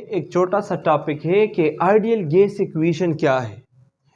एक छोटा सा टॉपिक है कि आइडियल गैस इक्वेशन क्या है,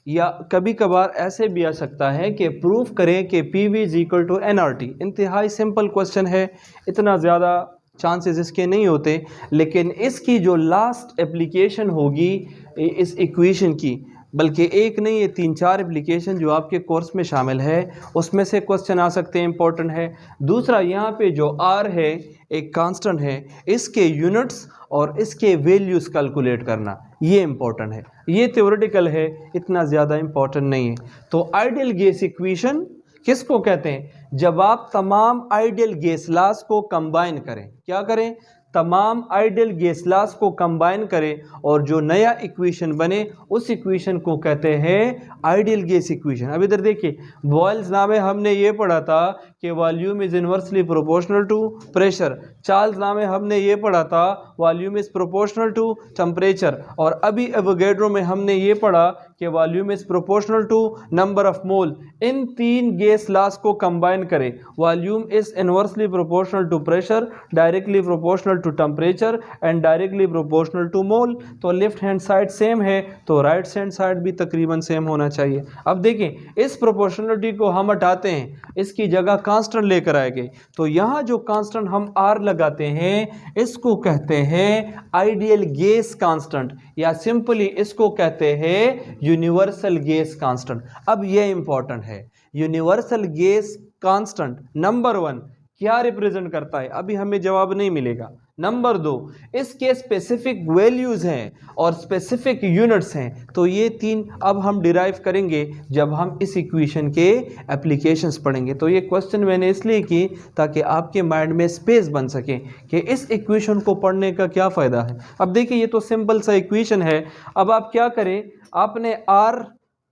या कभी कभार ऐसे भी आ सकता है कि प्रूफ करें कि PV is equal to nRT। इंतहाई सिंपल क्वेश्चन है, इतना ज़्यादा चांसेस इसके नहीं होते, लेकिन इसकी जो लास्ट एप्लीकेशन होगी इस इक्वेशन की, बल्कि एक नहीं ये 3-4 एप्लीकेशन जो आपके कोर्स में शामिल है, उसमें से क्वेश्चन आ सकते हैं, इंपॉर्टेंट है। दूसरा, यहाँ पे जो R है एक कांस्टेंट है, इसके यूनिट्स और इसके वैल्यूज़ कैलकुलेट करना ये इंपॉर्टेंट है। ये थ्योरेटिकल है, इतना ज़्यादा इंपॉर्टेंट नहीं है। तो आइडियल गैस इक्वेशन किसको कहते हैं? जब आप तमाम आइडियल गैस लॉज को कंबाइन करें। क्या करें? तमाम आइडियल गैस लॉज को कंबाइन करें और जो नया इक्वेशन बने उस इक्वेशन को कहते हैं आइडियल गैस इक्वेशन। अब इधर देखिए, बॉयल्स लॉ में हमने ये पढ़ा था कि volume is inversely proportional to pressure. Charles law में हमने ये पढ़ा था volume is proportional to temperature. और अभी एवोगैड्रो में हमने ये पढ़ा कि volume is proportional to number of mole. इन 3 गैस लॉज को कंबाइन करें, volume is inversely proportional to pressure, directly proportional to temperature and directly proportional to mole. तो लेफ्ट हैंड साइड सेम है तो राइट हैंड साइड भी तकरीबन same होना चाहिए। अब देखें, इस प्रोपोर्शनलिटी को हम हटाते हैं, इसकी जगह कांस्टेंट लेकर आएंगे, तो यहाँ जो कांस्टेंट हम R लगाते हैं इसको कहते हैं आइडियल गैस कांस्टेंट, या सिंपली इसको कहते हैं यूनिवर्सल गैस कांस्टेंट। अब ये इंपॉर्टेंट है, यूनिवर्सल गैस कांस्टेंट नंबर 1 क्या रिप्रेजेंट करता है? अभी हमें जवाब नहीं मिलेगा। नंबर 2, इसके स्पेसिफिक वैल्यूज हैं और स्पेसिफिक यूनिट्स हैं। तो ये 3 अब हम डिराइव करेंगे जब हम इस इक्वेशन के एप्लीकेशंस पढ़ेंगे। तो ये क्वेश्चन मैंने इसलिए की ताकि आपके माइंड में स्पेस बन सके कि इस इक्वेशन को पढ़ने का क्या फ़ायदा है। अब देखिए, ये तो सिंपल सा इक्वेशन है। अब आप क्या करें, आपने R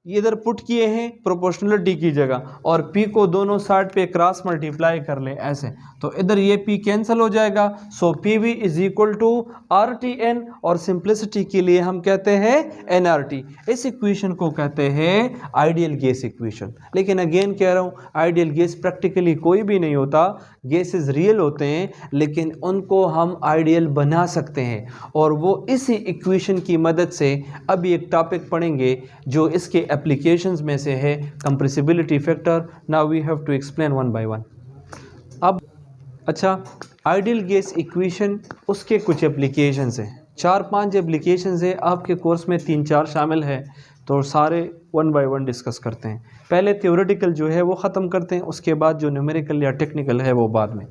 इधर पुट किए हैं प्रोपोर्शनलिटी की जगह, और P को दोनों साइड पे क्रॉस मल्टीप्लाई कर लें ऐसे, तो इधर ये P कैंसिल हो जाएगा। So PV is equal to RTN, और सिंप्लिसिटी के लिए हम कहते हैं nRT। इस इक्वेशन को कहते हैं आइडियल गैस इक्वेशन। लेकिन अगेन कह रहा हूँ, आइडियल गैस प्रैक्टिकली कोई भी नहीं होता, गैसेस रियल होते हैं, लेकिन उनको हम आइडियल बना सकते हैं, और वो इसी इक्वेशन की मदद से अभी एक टॉपिक पढ़ेंगे जो इसके एप्लीकेशंस में से है, compressibility factor. Now we have to explain one by one. अब अच्छा, आइडियल गैस इक्वेशन उसके कुछ एप्लीकेशंस हैं, 4-5 एप्लीकेशंस हैं, आपके कोर्स में 3-4 शामिल है, तो सारे वन बाय वन डिस्कस करते हैं। पहले थ्योरेटिकल जो है वो ख़त्म करते हैं, उसके बाद जो न्यूमेरिकल या टेक्निकल है वो बाद में।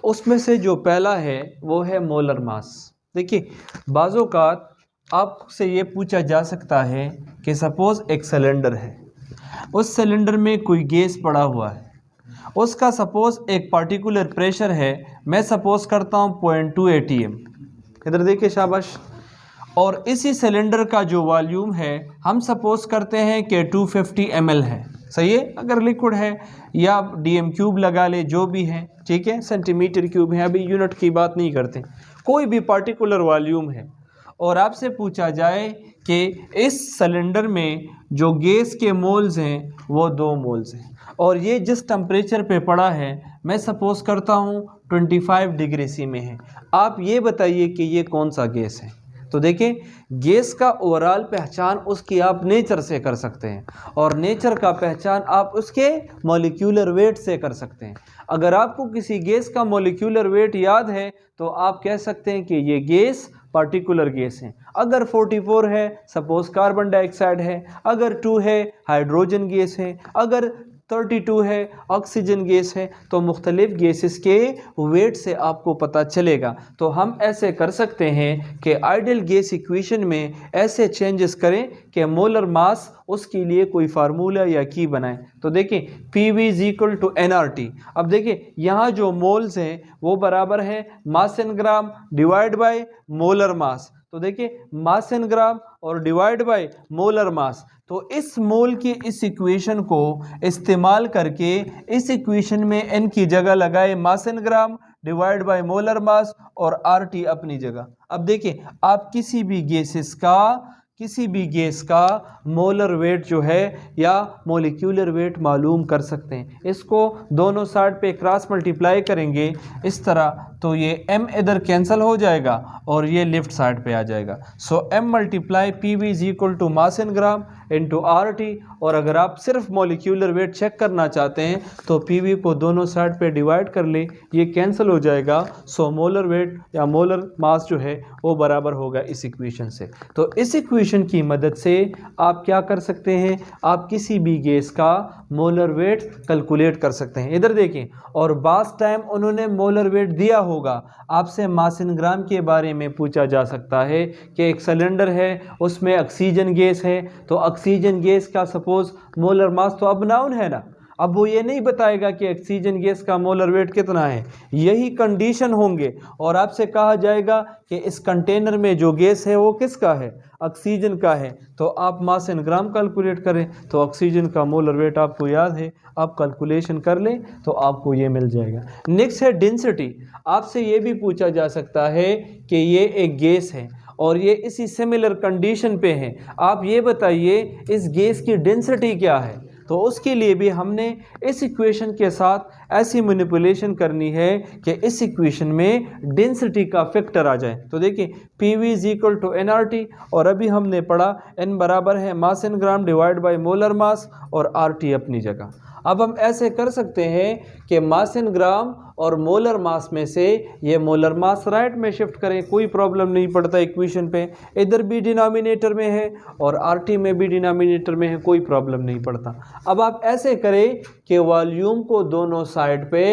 उसमें से जो पहला है वो है मोलर मास। देखिए, बाज़ों का आपसे ये पूछा जा सकता है कि सपोज़ एक सिलेंडर है, उस सिलेंडर में कोई गैस पड़ा हुआ है, उसका सपोज़ एक पार्टिकुलर प्रेशर है, मैं सपोज़ करता हूँ 0.2 atm। इधर देखिए, शाबाश। और इसी सिलेंडर का जो वॉल्यूम है हम सपोज़ करते हैं कि 250 ml है, सही है। अगर लिक्विड है या DM क्यूब लगा ले, जो भी है, ठीक है, सेंटीमीटर क्यूब है, अभी यूनिट की बात नहीं करते, कोई भी पार्टिकुलर वॉल्यूम है, और आपसे पूछा जाए कि इस सिलेंडर में जो गैस के मोल्स हैं वो 2 मोल्स हैं, और ये जिस टेम्परेचर पे पड़ा है मैं सपोज़ करता हूँ 25 डिग्री C में है, आप ये बताइए कि ये कौन सा गैस है। तो देखें, गैस का ओवरऑल पहचान उसकी आप नेचर से कर सकते हैं, और नेचर का पहचान आप उसके मॉलिक्यूलर वेट से कर सकते हैं। अगर आपको किसी गैस का मॉलिक्यूलर वेट याद है तो आप कह सकते हैं कि ये गैस पार्टिकुलर गैस है। अगर 44 है सपोज कार्बन डाइऑक्साइड है, अगर 2 है हाइड्रोजन गैस है, अगर 32 है ऑक्सीजन गैस है। तो मुख्तलिफ गैसेस के वेट से आपको पता चलेगा। तो हम ऐसे कर सकते हैं कि आइडियल गैस इक्वेशन में ऐसे चेंजेस करें कि मोलर मास उसके लिए कोई फार्मूला या की बनाएं। तो देखिए, PV is equal to nRT। अब देखिए, यहाँ जो मोल्स हैं वो बराबर है mass in gram divide by molar mass. तो देखिए, मास इन ग्राम और डिवाइड बाय मोलर मास। तो इस मोल की इस इक्वेशन को इस्तेमाल करके इस इक्वेशन में n की जगह लगाए mass in gram divide by molar mass और RT अपनी जगह। अब देखिए, आप किसी भी गैसेस का किसी भी गैस का मोलर वेट जो है या मोलिक्यूलर वेट मालूम कर सकते हैं। इसको दोनों साइड पे क्रॉस मल्टीप्लाई करेंगे इस तरह, तो ये m इधर कैंसिल हो जाएगा और ये लेफ्ट साइड पे आ जाएगा। So m multiply P V is equal to mass in gram into R T. और अगर आप सिर्फ मोलिक्यूलर वेट चेक करना चाहते हैं तो पी वी को दोनों साइड पे डिवाइड कर ले, ये कैंसिल हो जाएगा। सो मोलर वेट या मोलर मास जो है वो बराबर होगा इस इक्वेशन से। तो इस इक्वेशन की मदद से आप क्या कर सकते हैं, आप किसी भी गैस का मोलर वेट कैलकुलेट कर सकते हैं। इधर देखें, और बास टाइम उन्होंने मोलर वेट दिया होगा, आपसे मास इन ग्राम के बारे में पूछा जा सकता है कि एक सिलेंडर है उसमें ऑक्सीजन गैस है, तो ऑक्सीजन गैस का सपोज मोलर मास तो अब नाउन है ना, अब वो ये नहीं बताएगा कि ऑक्सीजन गैस का मोलर वेट कितना है, यही कंडीशन होंगे और आपसे कहा जाएगा कि इस कंटेनर में जो गैस है वो किसका है, ऑक्सीजन का है। तो आप मास इन ग्राम कैलकुलेट करें, तो ऑक्सीजन का मोलर वेट आपको याद है, आप कैलकुलेशन कर लें तो आपको ये मिल जाएगा। नेक्स्ट है डेंसिटी। आपसे ये भी पूछा जा सकता है कि ये एक गैस है और ये इसी सिमिलर कंडीशन पे है, आप ये बताइए इस गैस की डेंसिटी क्या है। तो उसके लिए भी हमने इस इक्वेशन के साथ ऐसी मैनिपुलेशन करनी है कि इस इक्वेशन में डेंसिटी का फैक्टर आ जाए। तो देखिए P V is equal to n R T, और अभी हमने पढ़ा एन बराबर है mass in gram divide by molar mass और आर टी अपनी जगह। अब हम ऐसे कर सकते हैं कि मास इन ग्राम और मोलर मास में से ये मोलर मास राइट में शिफ्ट करें, कोई प्रॉब्लम नहीं पड़ता इक्वेशन पे। इधर भी डिनोमिनेटर में है और आरटी में भी डिनोमिनेटर में है, कोई प्रॉब्लम नहीं पड़ता। अब आप ऐसे करें कि वॉल्यूम को दोनों साइड पे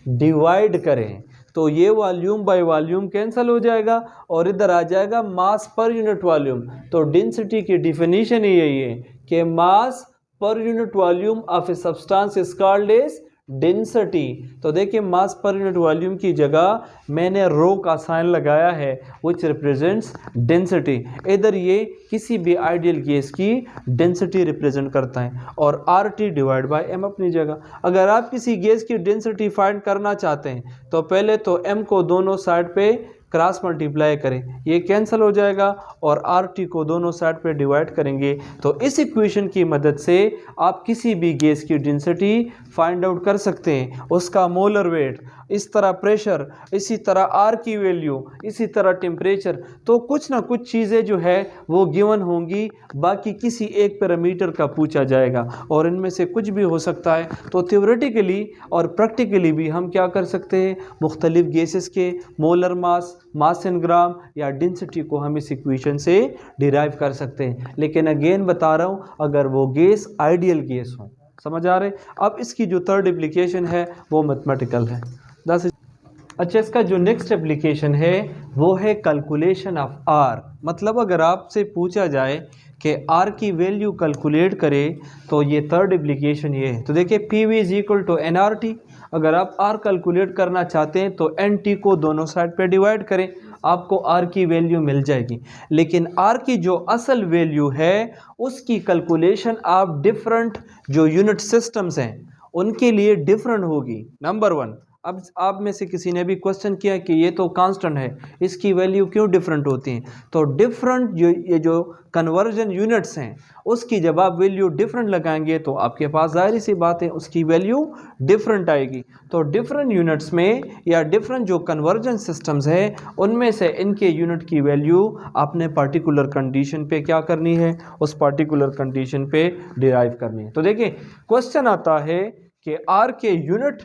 डिवाइड करें, तो ये वॉल्यूम बाय वॉल्यूम कैंसिल हो जाएगा और इधर आ जाएगा मास पर यूनिट वॉल्यूम। तो डेंसिटी की डिफिनीशन ही यही है कि मास पर unit volume of a substance is called as density. तो देखिए मास पर यूनिट वॉल्यूम की जगह मैंने रो का साइन लगाया है विच रिप्रेजेंट्स डेंसिटी। इधर ये किसी भी आइडियल गैस की डेंसिटी रिप्रेजेंट करता है और R T divide by M अपनी जगह। अगर आप किसी गैस की डेंसिटी फाइंड करना चाहते हैं तो पहले तो एम को दोनों साइड पे क्रॉस मल्टीप्लाई करें, ये कैंसिल हो जाएगा और आर टी को दोनों साइड पे डिवाइड करेंगे। तो इस इक्वेशन की मदद से आप किसी भी गैस की डेंसिटी फाइंड आउट कर सकते हैं, उसका मोलर वेट, इस तरह प्रेशर, इसी तरह आर की वैल्यू, इसी तरह टेम्परेचर। तो कुछ ना कुछ चीज़ें जो है वो गिवन होंगी, बाकी किसी एक पैरामीटर का पूछा जाएगा और इनमें से कुछ भी हो सकता है। तो थ्योरेटिकली और प्रैक्टिकली भी हम क्या कर सकते हैं, मुख्तलिफ गैसेस के मोलर मास, मास इन ग्राम या डेंसिटी को हम इस इक्वेशन से डिराइव कर सकते हैं। लेकिन अगेन बता रहा हूँ, अगर वो गैस आइडियल गैस हो, समझ आ रहे। अब इसकी जो थर्ड एप्लीकेशन है वो मैथमेटिकल है। अच्छा, इसका जो नेक्स्ट एप्लीकेशन है वो है कैलकुलेशन ऑफ आर। मतलब अगर आपसे पूछा जाए कि आर की वैल्यू कैलकुलेट करें तो ये थर्ड एप्लीकेशन ये है। तो देखिए P V is equal to n R T. अगर आप आर कैलकुलेट करना चाहते हैं तो एन टी को दोनों साइड पे डिवाइड करें, आपको आर की वैल्यू मिल जाएगी। लेकिन आर की जो असल वैल्यू है उसकी कैलकुलेशन आप डिफरेंट जो यूनिट सिस्टम्स हैं उनके लिए डिफरेंट होगी। नंबर वन, अब आप में से किसी ने भी क्वेश्चन किया कि ये तो कांस्टेंट है, इसकी वैल्यू क्यों डिफरेंट होती हैं। तो डिफरेंट ये जो कन्वर्जन यूनिट्स हैं उसकी जब आप वैल्यू डिफरेंट लगाएंगे तो आपके पास जाहिर सी बात है उसकी वैल्यू डिफरेंट आएगी। तो डिफरेंट यूनिट्स में या डिफरेंट जो कन्वर्जन सिस्टम्स हैं उनमें से इनके यूनिट की वैल्यू आपने पार्टिकुलर कंडीशन पे क्या करनी है, उस पार्टिकुलर कंडीशन पे डिराइव करनी है। तो देखिए क्वेश्चन आता है कि आर के यूनिट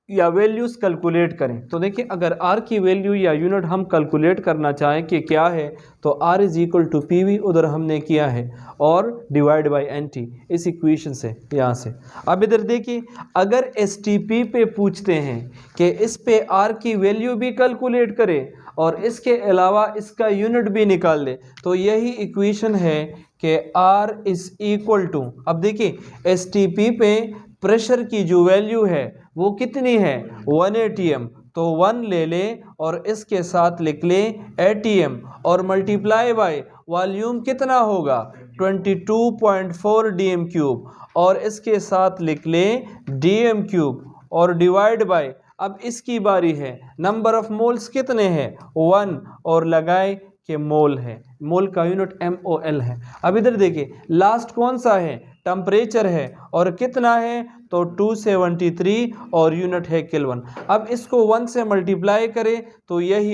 या वैल्यूज़ कैलकुलेट करें। तो देखिए अगर आर की वैल्यू या यूनिट हम कैलकुलेट करना चाहें कि क्या है, तो R is equal to P V उधर हमने किया है और डिवाइड बाय एन टी इस इक्वेशन से यहाँ से। अब इधर देखिए अगर एस टी पी पे पूछते हैं कि इस पे आर की वैल्यू भी कैलकुलेट करें और इसके अलावा इसका यूनिट भी निकाल ले, तो यही इक्वेशन है कि आर इज इक्वल टू, अब देखिए एस टी पी पे प्रेशर की जो वैल्यू है वो कितनी है 1 atm, तो 1 ले लें और इसके साथ लिख लें atm और मल्टीप्लाई बाय वॉल्यूम कितना होगा 22.4 dm क्यूब और इसके साथ लिख लें dm क्यूब और डिवाइड बाय, अब इसकी बारी है, नंबर ऑफ मोल्स कितने हैं 1 और लगाए कि मोल है, मोल का यूनिट MOL है। अब इधर देखिए लास्ट कौन सा है, टेम्परेचर है और कितना है तो 273 और यूनिट है केल्विन। अब इसको 1 से मल्टीप्लाई करें तो यही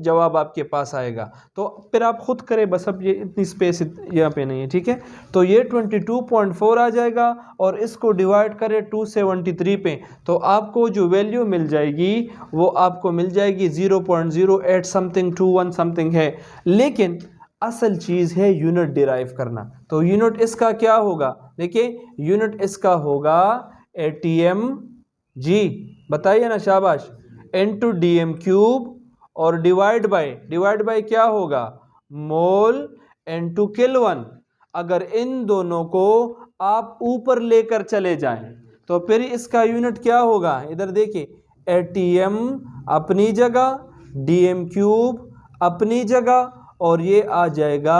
जवाब आपके पास आएगा। तो फिर आप खुद करें बस, अब ये इतनी स्पेस यहाँ पे नहीं है, ठीक है। तो ये 22.4 आ जाएगा और इसको डिवाइड करें 273 पे तो आपको जो वैल्यू मिल जाएगी वो आपको मिल जाएगी 0.08 समथिंग 21 समथिंग है। लेकिन असल चीज़ है यूनिट डिराइव करना। तो यूनिट इसका क्या होगा, देखिए यूनिट इसका होगा ATM जी, बताइए ना, शाबाश, इनटू DM क्यूब और डिवाइड बाय क्या होगा, मोल इनटू केल्विन। अगर इन दोनों को आप ऊपर लेकर चले जाएं तो फिर इसका यूनिट क्या होगा, इधर देखिए ATM अपनी जगह, DM क्यूब अपनी जगह और ये आ जाएगा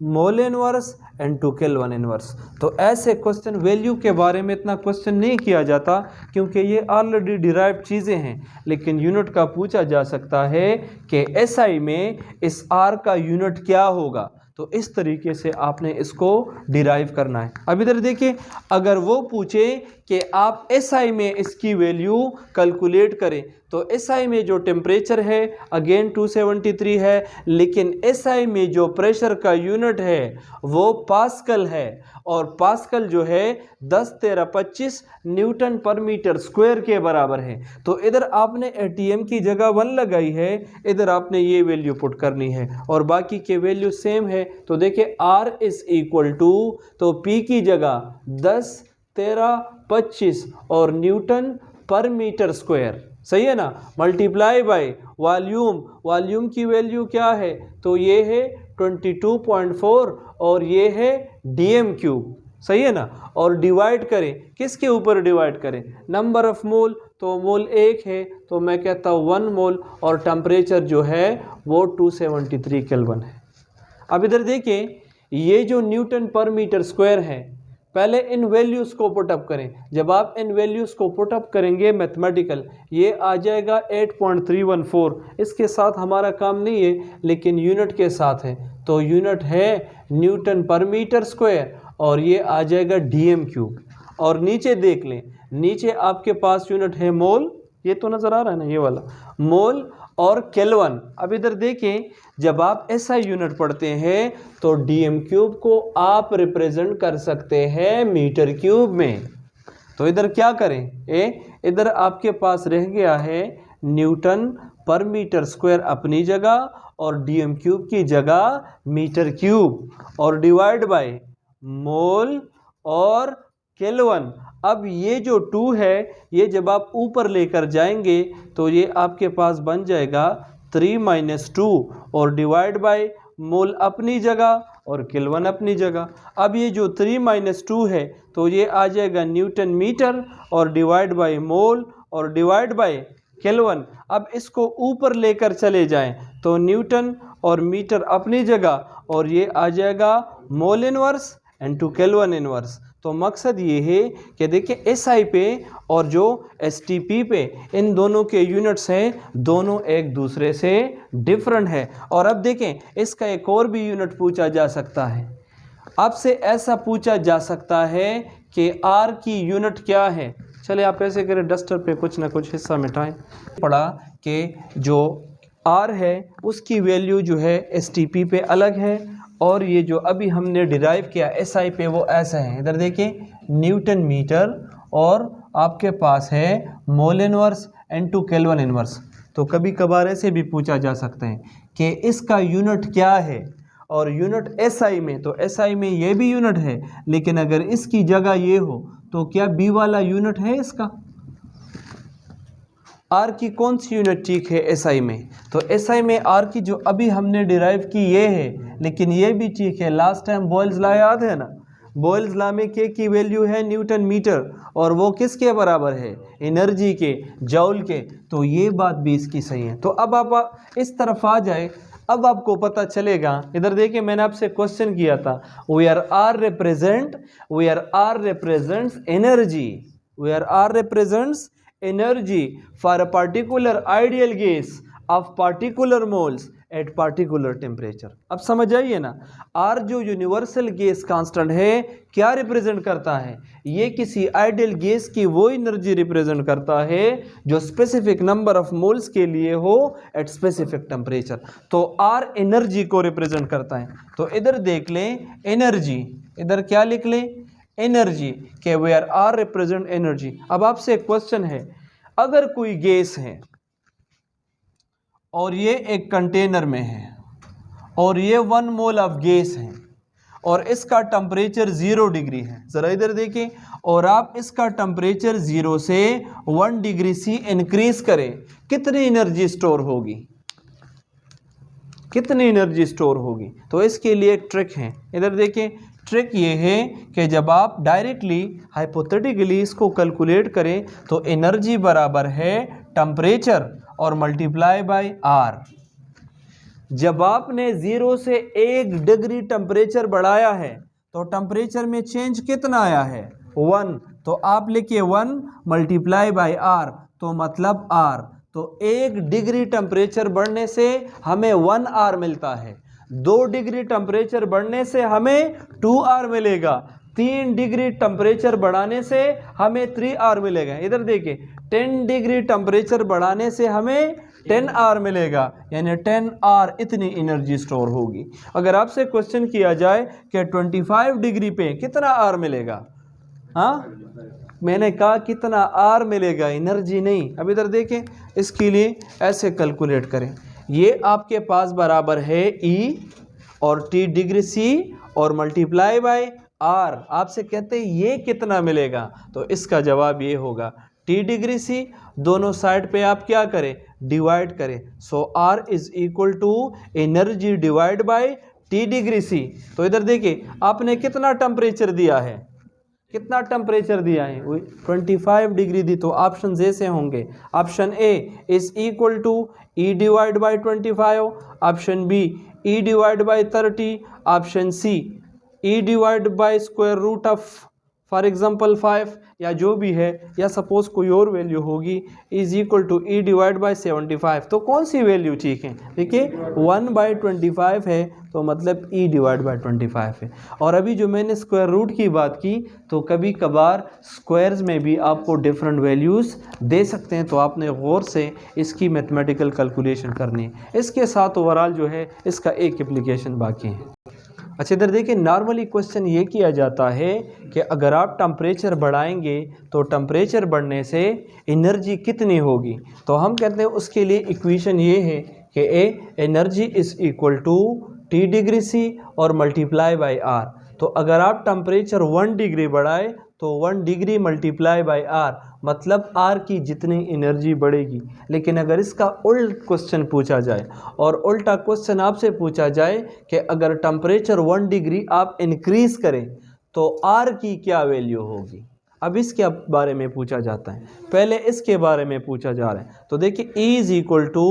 mole inverse into kelvin inverse. तो ऐसे क्वेश्चन वैल्यू के बारे में इतना क्वेश्चन नहीं किया जाता क्योंकि ये ऑलरेडी डिराइव्ड चीज़ें हैं, लेकिन यूनिट का पूछा जा सकता है कि SI में इस R का यूनिट क्या होगा। तो इस तरीके से आपने इसको डिराइव करना है। अब इधर देखिए अगर वो पूछे कि आप SI में इसकी वैल्यू कैलकुलेट करें तो SI में जो टेम्परेचर है अगेन 273 है, लेकिन SI में जो प्रेशर का यूनिट है वो पास्कल है और पास्कल जो है 10 13 25 न्यूटन पर मीटर स्क्वायर के बराबर है। तो इधर आपने ATM की जगह 1 लगाई है, इधर आपने ये वैल्यू पुट करनी है और बाकी के वैल्यू सेम है। तो देखिए R इज इक्वल टू, तो P की जगह 10 13 25 और न्यूटन पर मीटर स्क्वायर, सही है ना, मल्टीप्लाई बाय वॉल्यूम की वैल्यू क्या है तो ये है 22.4 और ये है DM क्यूब, सही है ना, और डिवाइड करें किसके ऊपर डिवाइड करें, नंबर ऑफ मोल, तो मोल 1 है तो मैं कहता हूँ 1 मोल और टेम्परेचर जो है वो 273 केल्विन है। अब इधर देखिए ये जो न्यूटन पर मीटर स्क्वायर है, पहले इन वैल्यूज़ को पुटअप करें। जब आप इन वैल्यूज़ को पुटअप करेंगे मैथमेटिकल, ये आ जाएगा 8.314। इसके साथ हमारा काम नहीं है लेकिन यूनिट के साथ है, तो यूनिट है न्यूटन पर मीटर स्क्वायर और ये आ जाएगा DM क्यूब। और नीचे देख लें, नीचे आपके पास यूनिट है मोल, ये तो नज़र आ रहा है ना ये वाला, मोल और केल्विन। अब इधर देखें जब आप SI यूनिट पढ़ते हैं तो DM क्यूब को आप रिप्रेजेंट कर सकते हैं मीटर क्यूब में। तो इधर क्या करें, इधर आपके पास रह गया है न्यूटन पर मीटर स्क्वायर अपनी जगह और DM क्यूब की जगह मीटर क्यूब और डिवाइड बाय मोल और केल्विन। अब ये जो 2 है ये जब आप ऊपर लेकर जाएंगे तो ये आपके पास बन जाएगा 3 - 2 और डिवाइड बाय मोल अपनी जगह और केल्विन अपनी जगह। अब ये जो 3 - 2 है तो ये आ जाएगा न्यूटन मीटर और डिवाइड बाय मोल और डिवाइड बाय केल्विन। अब इसको ऊपर लेकर चले जाएं तो न्यूटन और मीटर अपनी जगह और ये आ जाएगा mole inverse into kelvin inverse. तो मकसद ये है कि देखिए SI पे और जो STP पे इन दोनों के यूनिट्स हैं, दोनों एक दूसरे से डिफरेंट है। और अब देखें इसका एक और भी यूनिट पूछा जा सकता है, आपसे ऐसा पूछा जा सकता है कि R की यूनिट क्या है। चले आप ऐसे करें, डस्टर पे कुछ ना कुछ हिस्सा मिटाएं। पढ़ा कि जो R है उसकी वैल्यू जो है STP पे अलग है और ये जो अभी हमने डिराइव किया SI पे वो ऐसा है। इधर देखिए न्यूटन मीटर और आपके पास है mole inverse into kelvin inverse. तो कभी कभार ऐसे भी पूछा जा सकता है कि इसका यूनिट क्या है और यूनिट SI में, तो SI में ये भी यूनिट है लेकिन अगर इसकी जगह ये हो तो क्या B वाला यूनिट है इसका, R की कौन सी यूनिट ठीक है SI में, तो SI में R की जो अभी हमने डिराइव की ये है लेकिन ये भी ठीक है। लास्ट टाइम बॉयल्स लॉ याद है ना, बॉयल्स लॉ में K की वैल्यू है न्यूटन मीटर और वो किसके बराबर है, एनर्जी के, जॉल के। तो ये बात भी इसकी सही है। तो अब आप इस तरफ आ जाए, अब आपको पता चलेगा। इधर देखिए मैंने आपसे क्वेश्चन किया था, where R represents energy, where R represents energy for a particular ideal gas of particular moles eight particular temperature. अब समझ आइए ना, आर जो यूनिवर्सल गैस कांस्टेंट है क्या रिप्रेजेंट करता है? ये किसी आइडियल गैस की वो एनर्जी रिप्रेजेंट करता है जो स्पेसिफिक नंबर ऑफ मोल्स के लिए हो एट स्पेसिफिक टेम्परेचर। तो आर एनर्जी को रिप्रेजेंट करता है। तो इधर देख लें एनर्जी, इधर क्या लिख लें? एनर्जी, के वेयर आर रिप्रेजेंट एनर्जी। अब आपसे एक क्वेश्चन है, अगर कोई गैस है और ये एक कंटेनर में है और ये 1 मोल ऑफ गैस है और इसका टेम्परेचर 0 डिग्री है, ज़रा इधर देखें, और आप इसका टेम्परेचर 0 से 1 डिग्री सी इंक्रीज करें, कितनी एनर्जी स्टोर होगी? कितनी एनर्जी स्टोर होगी? तो इसके लिए एक ट्रिक है, इधर देखें। ट्रिक ये है कि जब आप डायरेक्टली हाइपोथेटिकली इसको कैलकुलेट करें तो एनर्जी बराबर है टेम्परेचर और मल्टीप्लाई बाय आर। जब आपने 0 से 1 डिग्री टेम्परेचर बढ़ाया है तो टेम्परेचर में चेंज कितना आया है? 1। तो आप लिखिए 1 मल्टीप्लाई बाय आर, तो मतलब आर। तो 1 डिग्री टेम्परेचर बढ़ने से हमें 1 आर मिलता है, 2 डिग्री टेम्परेचर बढ़ने से हमें 2 आर मिलेगा, 3 डिग्री टेम्परेचर बढ़ाने से हमें 3 आर मिलेगा। इधर देखिए 10 डिग्री टेम्परेचर बढ़ाने से हमें 10 आर मिलेगा, यानी 10 आर इतनी एनर्जी स्टोर होगी। अगर आपसे क्वेश्चन किया जाए कि 25 डिग्री पे कितना आर मिलेगा, हाँ मैंने कहा कितना आर मिलेगा, एनर्जी नहीं। अब इधर देखें, इसके लिए ऐसे कैलकुलेट करें, ये आपके पास बराबर है E और T डिग्री C और मल्टीप्लाई बाय आर। आपसे कहते हैं ये कितना मिलेगा, तो इसका जवाब ये होगा T डिग्री C, दोनों साइड पे आप क्या करें? डिवाइड करें। So R is equal to energy divide by T degree C। तो इधर देखिए आपने कितना टेम्परेचर दिया है, कितना टेम्परेचर दिया है? 25 डिग्री दी, तो ऑप्शन जैसे होंगे, option A is equal to E divide by 25, option B E divide by 30, option C E divide by square root of for example 5 या जो भी है, या सपोज कोई और वैल्यू होगी, is equal to E divide by 75। तो कौन सी वैल्यू ठीक है? देखिए 1/25 है, तो मतलब E डिवाइड बाई 25 है। और अभी जो मैंने स्क्वायर रूट की बात की, तो कभी कभार स्क्वायर्स में भी आपको डिफरेंट वैल्यूज़ दे सकते हैं, तो आपने गौर से इसकी मैथमेटिकल कैलकुलेशन करनी है। इसके साथ ओवरऑल जो है इसका एक एप्लीकेशन बाकी है। अच्छा इधर देखिए, नॉर्मली क्वेश्चन ये किया जाता है कि अगर आप टेम्परेचर बढ़ाएंगे तो टेम्परेचर बढ़ने से एनर्जी कितनी होगी। तो हम कहते हैं उसके लिए इक्वेशन ये है कि energy is equal to T degree C और मल्टीप्लाई बाय आर। तो अगर आप टेम्परेचर 1 डिग्री बढ़ाए तो 1 डिग्री मल्टीप्लाई बाय आर, मतलब आर की जितनी एनर्जी बढ़ेगी। लेकिन अगर इसका उल्ट क्वेश्चन पूछा जाए और उल्टा क्वेश्चन आपसे पूछा जाए कि अगर टेम्परेचर 1 डिग्री आप इंक्रीज करें तो आर की क्या वैल्यू होगी, अब इसके बारे में पूछा जाता है, पहले इसके बारे में पूछा जा रहा है। तो देखिए E is equal to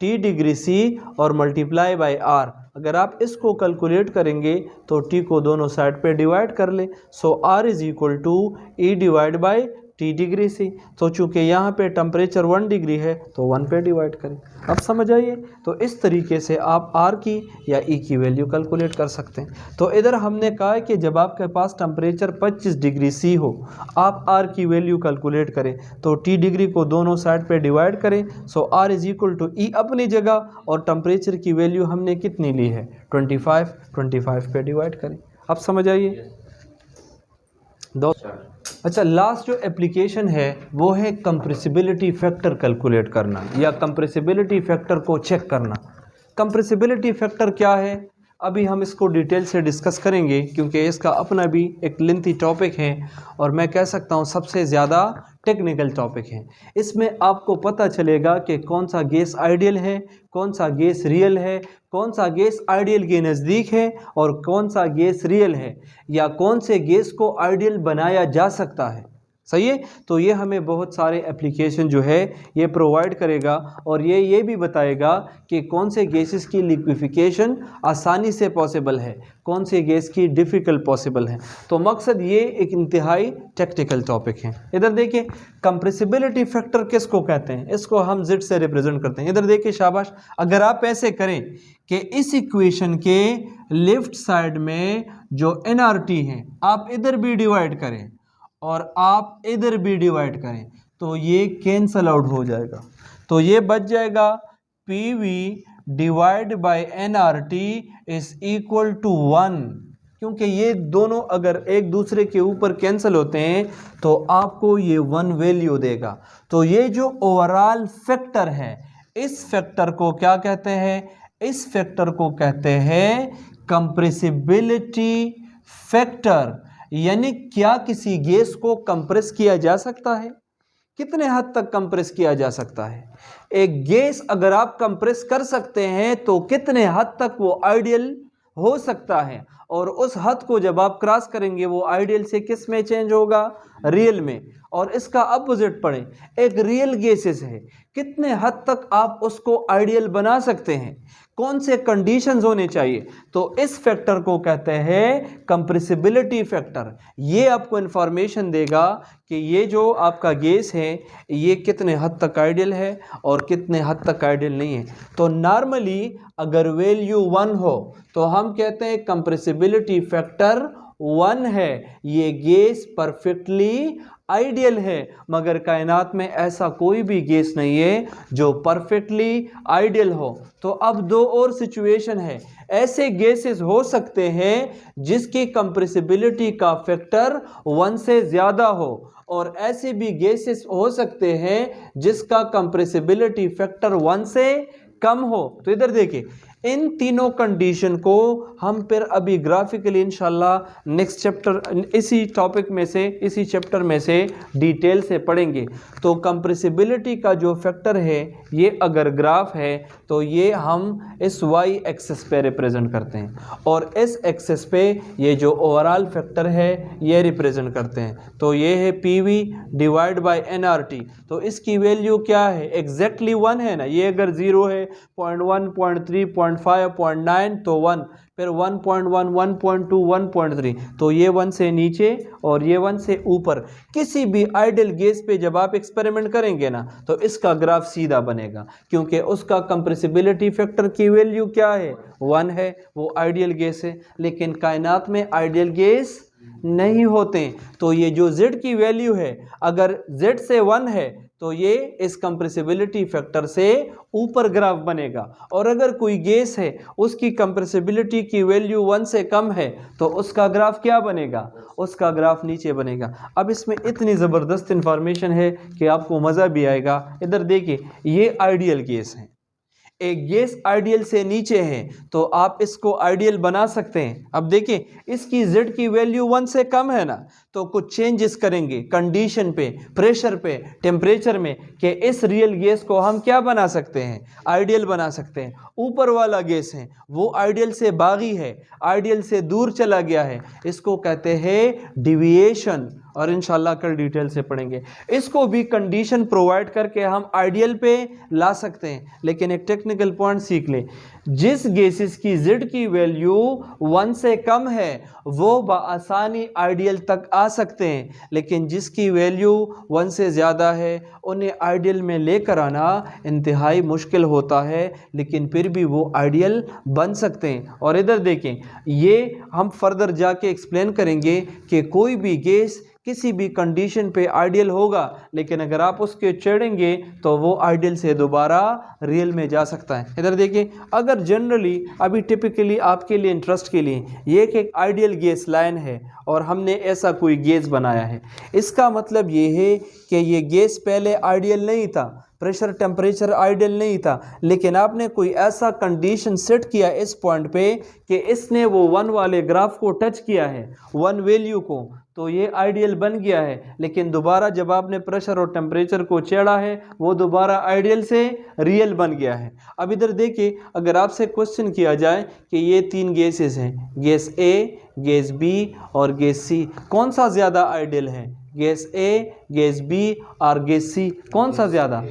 T degree C और मल्टीप्लाई बाय आर। अगर आप इसको कैलकुलेट करेंगे तो T को दोनों साइड पे डिवाइड कर ले, so R is equal to E divide by T degree C। तो चूँकि यहाँ पे टेम्परेचर 1 डिग्री है तो 1 पे डिवाइड करें। अब समझ आइए, तो इस तरीके से आप R की या E की वैल्यू कैलकुलेट कर सकते हैं। तो इधर हमने कहा है कि जब आपके पास टेम्परेचर 25 डिग्री C हो, आप R की वैल्यू कैलकुलेट करें तो T डिग्री को दोनों साइड पे डिवाइड करें, so R is equal to E अपनी जगह और टेम्परेचर की वैल्यू हमने कितनी ली है 25 पे डिवाइड करें। अब समझ आइए अच्छा, लास्ट जो एप्लीकेशन है वो है कंप्रेसिबिलिटी फैक्टर कैलकुलेट करना या कंप्रेसिबिलिटी फैक्टर को चेक करना। कंप्रेसिबिलिटी फैक्टर क्या है, अभी हम इसको डिटेल से डिस्कस करेंगे क्योंकि इसका अपना भी एक लेंथी टॉपिक है और मैं कह सकता हूँ सबसे ज़्यादा टेक्निकल टॉपिक है। इसमें आपको पता चलेगा कि कौन सा गैस आइडियल है, कौन सा गैस रियल है, कौन सा गैस आइडियल के नज़दीक है और कौन सा गैस रियल है, या कौन से गैस को आइडियल बनाया जा सकता है। सही है। तो ये हमें बहुत सारे एप्लीकेशन जो है ये प्रोवाइड करेगा और ये भी बताएगा कि कौन से गैसेस की लिक्विफिकेशन आसानी से पॉसिबल है, कौन से गैस की डिफ़िकल्ट पॉसिबल है। तो मकसद ये एक इंतहाई टेक्निकल टॉपिक है। इधर देखिए कंप्रेसिबिलिटी फैक्टर किसको कहते हैं, इसको हम Z से रिप्रेजेंट करते हैं। इधर देखिए शाबाश, अगर आप ऐसे करें कि इस इक्वेशन के लेफ्ट साइड में जो nRT है आप इधर भी डिवाइड करें और आप इधर भी डिवाइड करें तो ये कैंसल आउट हो जाएगा। तो ये बच जाएगा PV divide by nRT is equal to 1, क्योंकि ये दोनों अगर एक दूसरे के ऊपर कैंसिल होते हैं तो आपको ये 1 वैल्यू देगा। तो ये जो ओवरऑल फैक्टर है, इस फैक्टर को क्या कहते हैं, इस फैक्टर को कहते हैं कंप्रेसिबिलिटी फैक्टर। यानी क्या किसी गैस को कंप्रेस किया जा सकता है, कितने हद तक कंप्रेस किया जा सकता है। एक गैस अगर आप कंप्रेस कर सकते हैं तो कितने हद तक वो आइडियल हो सकता है, और उस हद को जब आप क्रॉस करेंगे वो आइडियल से किस में चेंज होगा, रियल में। और इसका अपोजिट पढ़ें, एक रियल गैसेस है, कितने हद तक आप उसको आइडियल बना सकते हैं, कौन से कंडीशंस होने चाहिए। तो इस फैक्टर को कहते हैं कंप्रेसिबिलिटी फैक्टर। ये आपको इंफॉर्मेशन देगा कि ये जो आपका गैस है ये कितने हद तक आइडियल है और कितने हद तक आइडियल नहीं है। तो नॉर्मली अगर वैल्यू 1 हो तो हम कहते हैं कंप्रेसिबिलिटी फैक्टर 1 है, ये गैस परफेक्टली आइडियल है। मगर कायनात में ऐसा कोई भी गैस नहीं है जो परफेक्टली आइडियल हो। तो अब दो और सिचुएशन है, ऐसे गैसेस हो सकते हैं जिसकी कंप्रेसिबिलिटी का फैक्टर 1 से ज़्यादा हो, और ऐसे भी गैसेस हो सकते हैं जिसका कंप्रेसिबिलिटी फैक्टर 1 से कम हो। तो इधर देखिए इन तीनों कंडीशन को हम फिर अभी ग्राफिकली इंशाल्लाह नेक्स्ट चैप्टर इसी टॉपिक में से, इसी चैप्टर में से डिटेल से पढ़ेंगे। तो कंप्रेसिबिलिटी का जो फैक्टर है ये अगर ग्राफ है तो ये हम इस y एक्सिस पे रिप्रेजेंट करते हैं, और इस एक्सिस पे ये जो ओवरऑल फैक्टर है ये रिप्रेजेंट करते हैं। तो ये है PV डिवाइड बाय nRT। तो इसकी वैल्यू क्या है, एग्जैक्टली 1 है ना, ये अगर 0 है, 0.1, 0.3, 0.5, 0.9 तो 1, फिर 1.1, 1.2, 1.3, तो ये 1 से नीचे और ये 1 से ऊपर। किसी भी आइडियल गैस पे जब आप एक्सपेरिमेंट करेंगे ना तो इसका ग्राफ सीधा बनेगा, क्योंकि उसका कंप्रेसिबिलिटी फैक्टर की वैल्यू क्या है, 1 है, वो आइडियल गैस है। लेकिन कायनात में आइडियल गैस नहीं होते। तो ये जो Z की वैल्यू है अगर Z से 1 है तो ये इस कंप्रेसिबिलिटी फैक्टर से ऊपर ग्राफ बनेगा, और अगर कोई गैस है उसकी कंप्रेसिबिलिटी की वैल्यू 1 से कम है तो उसका ग्राफ क्या बनेगा, उसका ग्राफ नीचे बनेगा। अब इसमें इतनी ज़बरदस्त इंफॉर्मेशन है कि आपको मज़ा भी आएगा। इधर देखिए ये आइडियल गैस है, एक गैस आइडियल से नीचे है तो आप इसको आइडियल बना सकते हैं। अब देखिए इसकी Z की वैल्यू 1 से कम है ना, तो कुछ चेंजेस करेंगे कंडीशन पे, प्रेशर पे, टेम्परेचर में, कि इस रियल गैस को हम क्या बना सकते हैं, आइडियल बना सकते हैं। ऊपर वाला गैस है वो आइडियल से बागी है, आइडियल से दूर चला गया है, इसको कहते हैं डिविएशन, और इंशाल्लाह कल डिटेल से पढ़ेंगे। इसको भी कंडीशन प्रोवाइड करके हम आइडियल पे ला सकते हैं। लेकिन एक टेक्निकल पॉइंट सीख लें, जिस गैसेस की Z की वैल्यू 1 से कम है वो बआसानी आइडियल तक आ सकते हैं, लेकिन जिसकी वैल्यू 1 से ज़्यादा है उन्हें आइडियल में लेकर आना इंतहाई मुश्किल होता है, लेकिन फिर भी वो आइडियल बन सकते हैं। और इधर देखें, ये हम फर्दर जाके एक्सप्लेन करेंगे कि कोई भी गैस किसी भी कंडीशन पे आइडियल होगा, लेकिन अगर आप उसके चढ़ेंगे तो वो आइडियल से दोबारा रियल में जा सकता है। इधर देखिए, अगर जनरली अभी टिपिकली आपके लिए इंटरेस्ट के लिए ये एक आइडियल गैस लाइन है और हमने ऐसा कोई गैस बनाया है, इसका मतलब ये है कि ये गैस पहले आइडियल नहीं था, प्रेशर टेम्परेचर आइडियल नहीं था, लेकिन आपने कोई ऐसा कंडीशन सेट किया इस पॉइंट पे कि इसने वो 1 वाले ग्राफ को टच किया है, 1 वैल्यू को, तो ये आइडियल बन गया है। लेकिन दोबारा जब आपने प्रेशर और टेम्परेचर को छेड़ा है वो दोबारा आइडियल से रियल बन गया है। अब इधर देखिए, अगर आपसे क्वेश्चन किया जाए कि ये 3 गैसेस हैं, गैस A, गैस B और गैस C, कौन सा ज़्यादा आइडियल है, गैस ए, गैस बी और गैस सी, कौन सा ज़्यादा?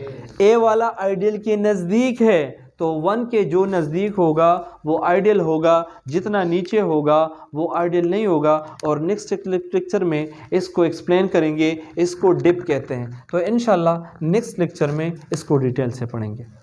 ए वाला आइडियल के नज़दीक है, तो 1 के जो नज़दीक होगा वो आइडियल होगा, जितना नीचे होगा वो आइडियल नहीं होगा। और नेक्स्ट लेक्चर में इसको एक्सप्लेन करेंगे, इसको डिप कहते हैं। तो इंशाल्लाह नेक्स्ट लेक्चर में इसको डिटेल से पढ़ेंगे।